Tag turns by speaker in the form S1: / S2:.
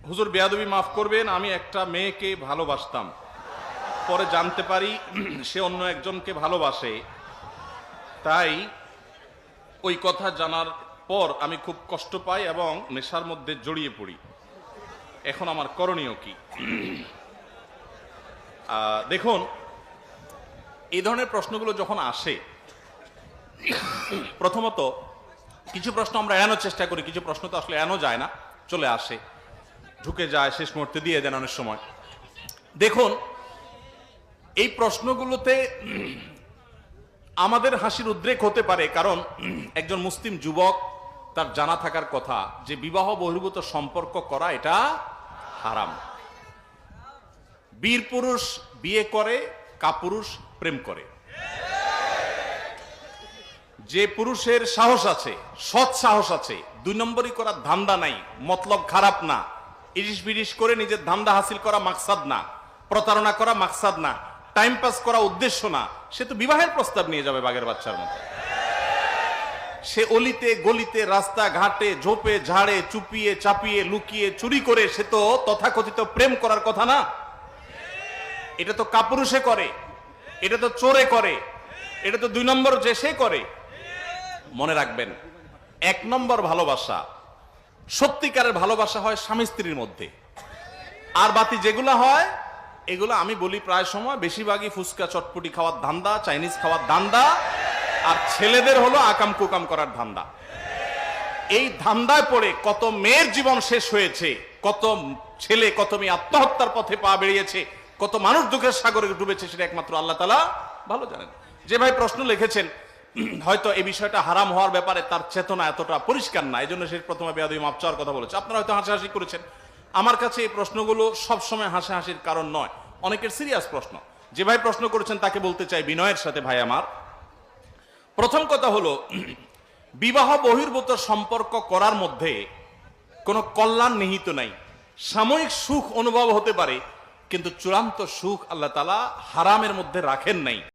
S1: হুজুর বেয়াদবি মাফ করবেন, আমি একটা মেয়েকে ভালোবাসতাম, পরে জানতে পারি সে অন্য একজনকে ভালোবাসে, তাই ওই কথা জানার পর আমি খুব কষ্ট পাই এবং নেশার মধ্যে জড়িয়ে পড়ি। এখন আমার করণীয় কি? দেখুন, এই ধরনের প্রশ্নগুলো যখন আসে, প্রথমত কিছু প্রশ্ন আমরা এড়ানোর চেষ্টা করি, কিছু প্রশ্ন তো আসলে এড়ানো যায় না, চলে আসে, ঢুকে যায়, শেষ মুহূর্তে দিয়ে দেন অনেক সময়। দেখুন, এই প্রশ্নগুলোতে আমাদের হাসির উদ্রেক হতে পারে, কারণ একজন মুসলিম যুবক তার জানা থাকার কথা যে বিবাহ বহির্ভূত সম্পর্ক করা এটা হারাম। বীর পুরুষ বিয়ে করে, কাপুরুষ প্রেম করে। যে পুরুষের সাহস আছে, সৎ সাহস আছে, 2 নম্বরই করার ধান্দা নাই, মতলব খারাপ না, ইরিশ বিরিশ করে নিজের ধান্দা হাসিল করা মাকসাদ না, প্রতারণা করা মাকসাদ না, টাইম পাস করা উদ্দেশ্য না, সে তো বিবাহের প্রস্তাব নিয়ে যাবে বাগের বাচ্চার মতো। সে অলিতে গলিতে, রাস্তা ঘাটে, ঝোপে ঝাড়ে, চুপিয়ে চাপিয়ে, লুকিয়ে, চুরি করে সে তো তথাকথিত প্রেম করার কথা না। এটা তো কাপুরুষে করে, এটা তো চোরে করে, এটা তো 2 নম্বর যে সে করে। মনে রাখবেন, 1 নম্বর ভালোবাসা, সত্যিকারের ভালোবাসা হয় স্বামী স্ত্রীর মধ্যে। আর বাতি যেগুলো হয়, এগুলো আমি বলি প্রায় সময় বেশিরভাগই ফুচকা চটপটি খাওয়ার ধান্দা, চাইনিজ খাওয়ার ধান্দা, আর ছেলেদের হলো আকাম কুকাম করার ধান্দা। এই ধান্দায় পড়ে কত মেয়ের জীবন শেষ হয়েছে, কত ছেলে, কত মেয়ে আত্মহত্যার পথে পা বেরিয়েছে, কত মানুষ দুঃখের সাগরে ডুবেছে, সেটা একমাত্র আল্লাহ তাআলা ভালো জানেন। যে ভাই প্রশ্ন লিখেছেন, হয়তো এই বিষয়টা হারাম হওয়ার ব্যাপারে তার চেতনা এতটা পরিষ্কার না, এই জন্য সে প্রথমে বেয়াদবি মাফ চাওয়ার কথা বলেছে। আপনারা হয়তো হাসাহাসি করেছেন। আমার কাছে এই প্রশ্নগুলো সবসময় হাসাহাসির কারণ নয়, অনেকের সিরিয়াস প্রশ্ন। যে ভাই প্রশ্ন করেছেন তাকে বলতে চাই বিনয়ের সাথে, ভাই আমার, প্রথম কথা হলো, বিবাহ বহির্ভূত সম্পর্ক করার মধ্যে কোনো কল্যাণ নিহিত নাই। সাময়িক সুখ অনুভব হতে পারে, কিন্তু চূড়ান্ত সুখ আল্লাহ তাআলা হারামের মধ্যে রাখেন নাই।